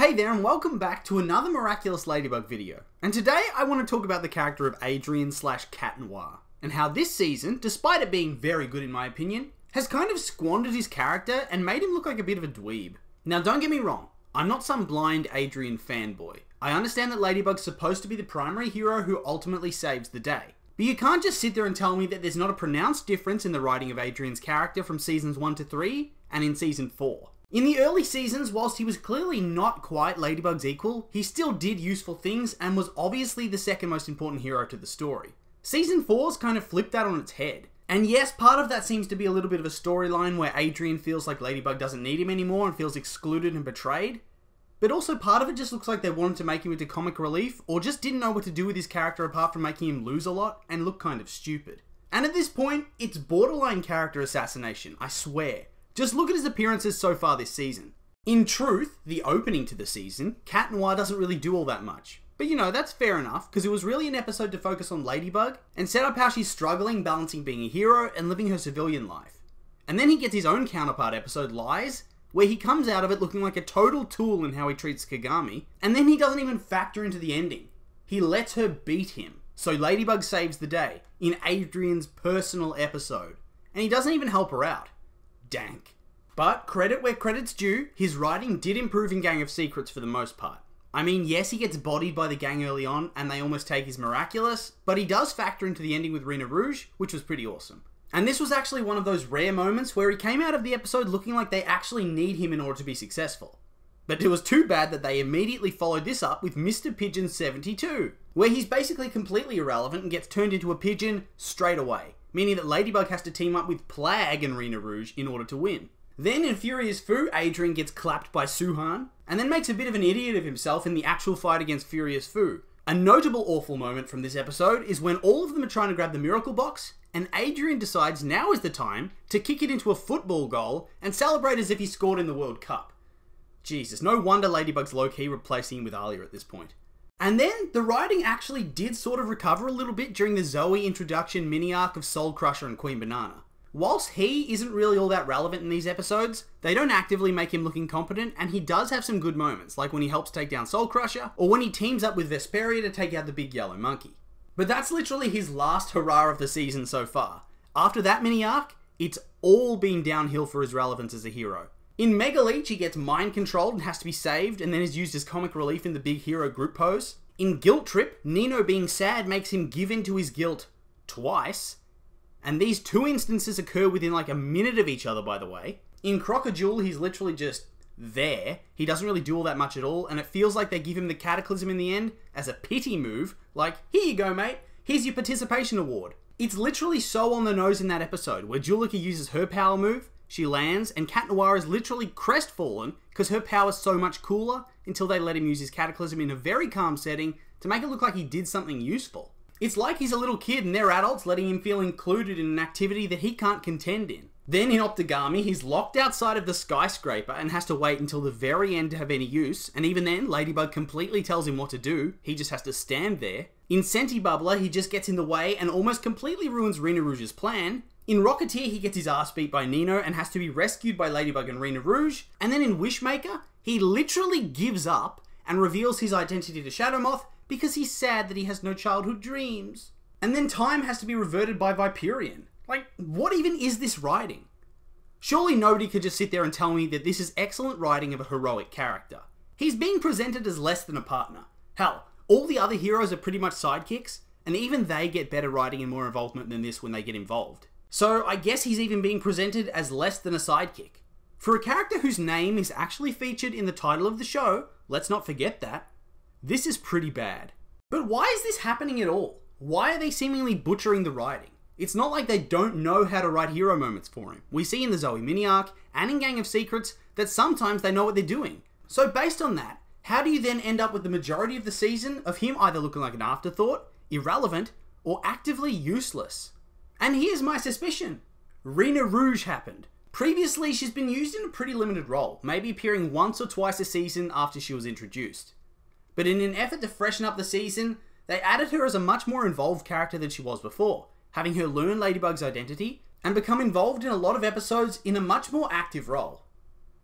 Hey there and welcome back to another Miraculous Ladybug video. And today I want to talk about the character of Adrien/Cat Noir, and how this season, despite it being very good in my opinion, has kind of squandered his character and made him look like a bit of a dweeb. Now don't get me wrong, I'm not some blind Adrien fanboy. I understand that Ladybug's supposed to be the primary hero who ultimately saves the day. But you can't just sit there and tell me that there's not a pronounced difference in the writing of Adrien's character from seasons 1 to 3 and in season 4. In the early seasons, whilst he was clearly not quite Ladybug's equal, he still did useful things and was obviously the second most important hero to the story. Season 4's kind of flipped that on its head. And yes, part of that seems to be a little bit of a storyline where Adrien feels like Ladybug doesn't need him anymore and feels excluded and betrayed. But also part of it just looks like they wanted to make him into comic relief, or just didn't know what to do with his character apart from making him lose a lot and look kind of stupid. And at this point, it's borderline character assassination, I swear. Just look at his appearances so far this season. In truth, the opening to the season, Cat Noir doesn't really do all that much. But you know, that's fair enough, because it was really an episode to focus on Ladybug, and set up how she's struggling balancing being a hero and living her civilian life. And then he gets his own counterpart episode, Lies, where he comes out of it looking like a total tool in how he treats Kagami, and then he doesn't even factor into the ending. He lets her beat him, so Ladybug saves the day, in Adrien's personal episode. And he doesn't even help her out. Dank. But credit where credit's due, his writing did improve in Gang of Secrets for the most part. I mean, yes, he gets bodied by the gang early on, and they almost take his Miraculous, but he does factor into the ending with Rena Rouge, which was pretty awesome. And this was actually one of those rare moments where he came out of the episode looking like they actually need him in order to be successful. But it was too bad that they immediately followed this up with Mr. Pigeon 72, where he's basically completely irrelevant and gets turned into a pigeon straight away, meaning that Ladybug has to team up with Plag and Rena Rouge in order to win. Then in Furious Fu, Adrien gets clapped by Suhan, and then makes a bit of an idiot of himself in the actual fight against Furious Fu. A notable awful moment from this episode is when all of them are trying to grab the miracle box, and Adrien decides now is the time to kick it into a football goal and celebrate as if he scored in the World Cup. Jesus, no wonder Ladybug's low-key replacing him with Alia at this point. And then, the writing actually did sort of recover a little bit during the Zoe introduction mini-arc of Soul Crusher and Queen Banana. Whilst he isn't really all that relevant in these episodes, they don't actively make him look incompetent, and he does have some good moments, like when he helps take down Soul Crusher, or when he teams up with Vesperia to take out the big yellow monkey. But that's literally his last hurrah of the season so far. After that mini-arc, it's all been downhill for his relevance as a hero. In Mega Leech, he gets mind-controlled and has to be saved, and then is used as comic relief in the big hero group pose. In Guilt Trip, Nino being sad makes him give in to his guilt twice. And these two instances occur within like a minute of each other, by the way. In Crocodile, he's literally just there. He doesn't really do all that much at all, and it feels like they give him the Cataclysm in the end as a pity move, like, here you go mate, here's your participation award. It's literally so on the nose in that episode, where Julika uses her power move, she lands, and Cat Noir is literally crestfallen because her power's so much cooler until they let him use his Cataclysm in a very calm setting to make it look like he did something useful. It's like he's a little kid and they're adults letting him feel included in an activity that he can't contend in. Then in Optigami, he's locked outside of the skyscraper and has to wait until the very end to have any use, and even then, Ladybug completely tells him what to do, he just has to stand there. In Sentibubbler, he just gets in the way and almost completely ruins Rena Rouge's plan. In Rocketeer, he gets his ass beat by Nino and has to be rescued by Ladybug and Rena Rouge. And then in Wishmaker, he literally gives up and reveals his identity to Shadow Moth because he's sad that he has no childhood dreams. And then time has to be reverted by Viperion. Like, what even is this writing? Surely nobody could just sit there and tell me that this is excellent writing of a heroic character. He's being presented as less than a partner. Hell, all the other heroes are pretty much sidekicks, and even they get better writing and more involvement than this when they get involved. So I guess he's even being presented as less than a sidekick. For a character whose name is actually featured in the title of the show, let's not forget that, this is pretty bad. But why is this happening at all? Why are they seemingly butchering the writing? It's not like they don't know how to write hero moments for him. We see in the Zoe mini-arc and in Gang of Secrets that sometimes they know what they're doing. So based on that, how do you then end up with the majority of the season of him either looking like an afterthought, irrelevant, or actively useless? And here's my suspicion. Rena Rouge happened. Previously, she's been used in a pretty limited role, maybe appearing once or twice a season after she was introduced. But in an effort to freshen up the season, they added her as a much more involved character than she was before, having her learn Ladybug's identity and become involved in a lot of episodes in a much more active role.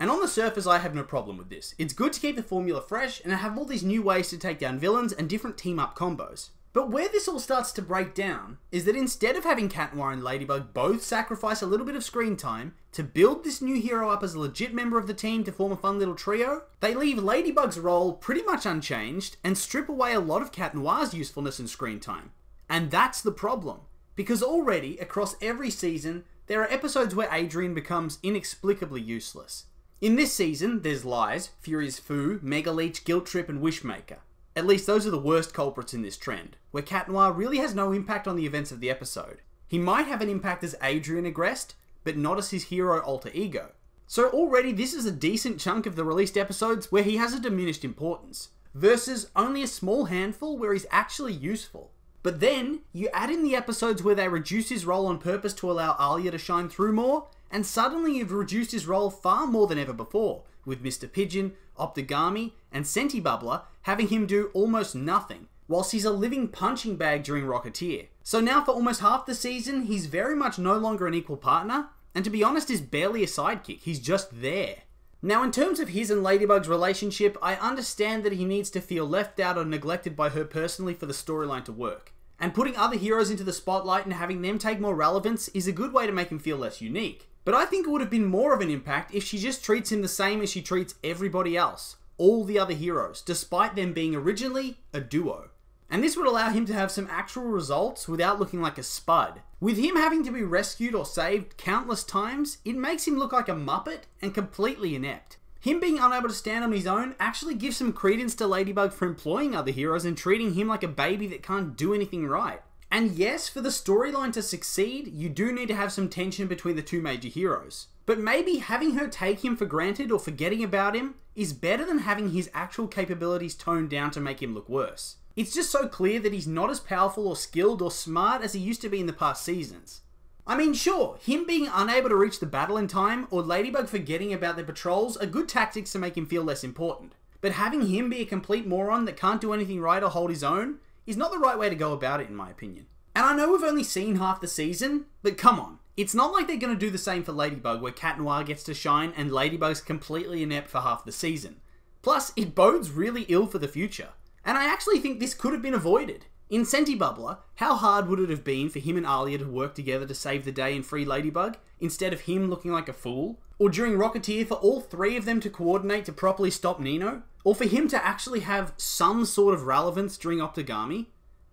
And on the surface, I have no problem with this. It's good to keep the formula fresh and have all these new ways to take down villains and different team-up combos. But where this all starts to break down is that instead of having Cat Noir and Ladybug both sacrifice a little bit of screen time to build this new hero up as a legit member of the team to form a fun little trio, they leave Ladybug's role pretty much unchanged and strip away a lot of Cat Noir's usefulness and screen time. And that's the problem, because already across every season, there are episodes where Adrien becomes inexplicably useless. In this season, there's Lies, Furious Foo, Mega Leech, Guilt Trip, and Wishmaker. At least those are the worst culprits in this trend, where Cat Noir really has no impact on the events of the episode. He might have an impact as Adrien aggressed, but not as his hero alter ego. So already this is a decent chunk of the released episodes where he has a diminished importance, versus only a small handful where he's actually useful. But then, you add in the episodes where they reduce his role on purpose to allow Alia to shine through more, and suddenly you've reduced his role far more than ever before, with Mr. Pigeon, Optigami, and Sentibubbler having him do almost nothing, whilst he's a living punching bag during Rocketeer. So now for almost half the season, he's very much no longer an equal partner, and to be honest is barely a sidekick, he's just there. Now in terms of his and Ladybug's relationship, I understand that he needs to feel left out or neglected by her personally for the storyline to work. And putting other heroes into the spotlight and having them take more relevance is a good way to make him feel less unique. But I think it would have been more of an impact if she just treats him the same as she treats everybody else, all the other heroes, despite them being originally a duo. And this would allow him to have some actual results without looking like a spud. With him having to be rescued or saved countless times, it makes him look like a muppet and completely inept. Him being unable to stand on his own actually gives some credence to Ladybug for employing other heroes and treating him like a baby that can't do anything right. And yes, for the storyline to succeed, you do need to have some tension between the two major heroes. But maybe having her take him for granted or forgetting about him is better than having his actual capabilities toned down to make him look worse. It's just so clear that he's not as powerful or skilled or smart as he used to be in the past seasons. I mean, sure, him being unable to reach the battle in time or Ladybug forgetting about their patrols are good tactics to make him feel less important. But having him be a complete moron that can't do anything right or hold his own is not the right way to go about it in my opinion. And I know we've only seen half the season, but come on. It's not like they're going to do the same for Ladybug where Cat Noir gets to shine and Ladybug's completely inept for half the season. Plus, it bodes really ill for the future. And I actually think this could have been avoided. In Sentibubbler, how hard would it have been for him and Alia to work together to save the day and free Ladybug, instead of him looking like a fool? Or during Rocketeer for all three of them to coordinate to properly stop Nino? Or for him to actually have some sort of relevance during Optigami?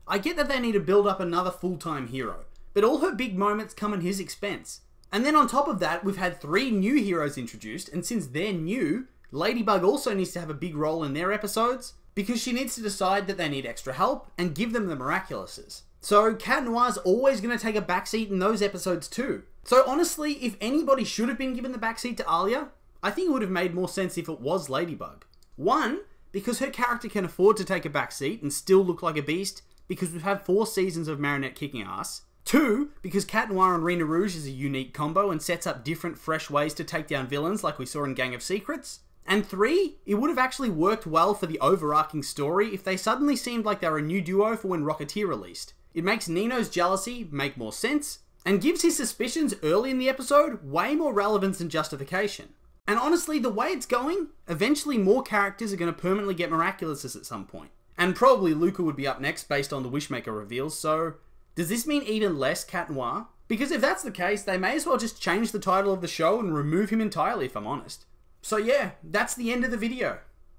I get that they need to build up another full-time hero, but all her big moments come at his expense. And then on top of that, we've had 3 new heroes introduced, and since they're new, Ladybug also needs to have a big role in their episodes, because she needs to decide that they need extra help and give them the Miraculouses. So Cat Noir's always going to take a backseat in those episodes too. So honestly, if anybody should have been given the backseat to Alia, I think it would have made more sense if it was Ladybug. 1, because her character can afford to take a backseat and still look like a beast, because we've had 4 seasons of Marinette kicking ass. 2, because Cat Noir and Rena Rouge is a unique combo and sets up different fresh ways to take down villains like we saw in Gang of Secrets. And 3, it would have actually worked well for the overarching story if they suddenly seemed like they were a new duo for when Rocketeer released. It makes Nino's jealousy make more sense, and gives his suspicions early in the episode way more relevance and justification. And honestly, the way it's going, eventually more characters are going to permanently get Miraculouses at some point. And probably Luca would be up next based on the Wishmaker reveals, so does this mean even less Cat Noir? Because if that's the case, they may as well just change the title of the show and remove him entirely if I'm honest. So yeah, that's the end of the video.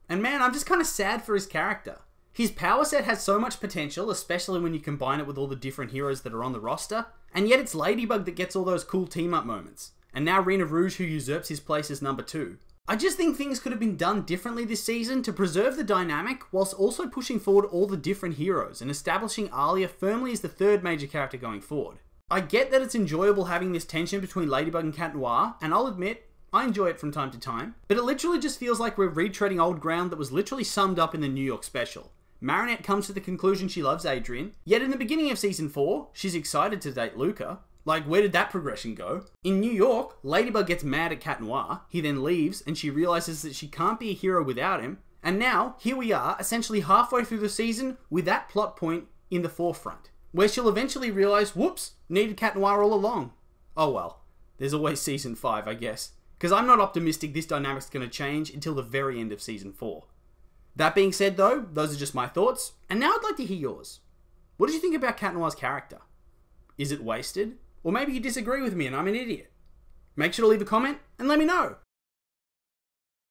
And man, I'm just kind of sad for his character. His power set has so much potential, especially when you combine it with all the different heroes that are on the roster, and yet it's Ladybug that gets all those cool team-up moments. And now Rena Rouge who usurps his place as number 2. I just think things could have been done differently this season to preserve the dynamic whilst also pushing forward all the different heroes and establishing Alia firmly as the 3rd major character going forward. I get that it's enjoyable having this tension between Ladybug and Cat Noir, and I'll admit, I enjoy it from time to time, but it literally just feels like we're retreading old ground that was literally summed up in the New York special. Marinette comes to the conclusion she loves Adrien, yet in the beginning of season 4, she's excited to date Luca. Like, where did that progression go? In New York, Ladybug gets mad at Cat Noir, he then leaves, and she realizes that she can't be a hero without him, and now, here we are, essentially halfway through the season, with that plot point in the forefront, where she'll eventually realize, whoops, needed Cat Noir all along. Oh well, there's always season 5, I guess. because I'm not optimistic this dynamic's going to change until the very end of Season 4. That being said though, those are just my thoughts, and now I'd like to hear yours. What did you think about Cat Noir's character? Is it wasted? Or maybe you disagree with me and I'm an idiot? Make sure to leave a comment and let me know.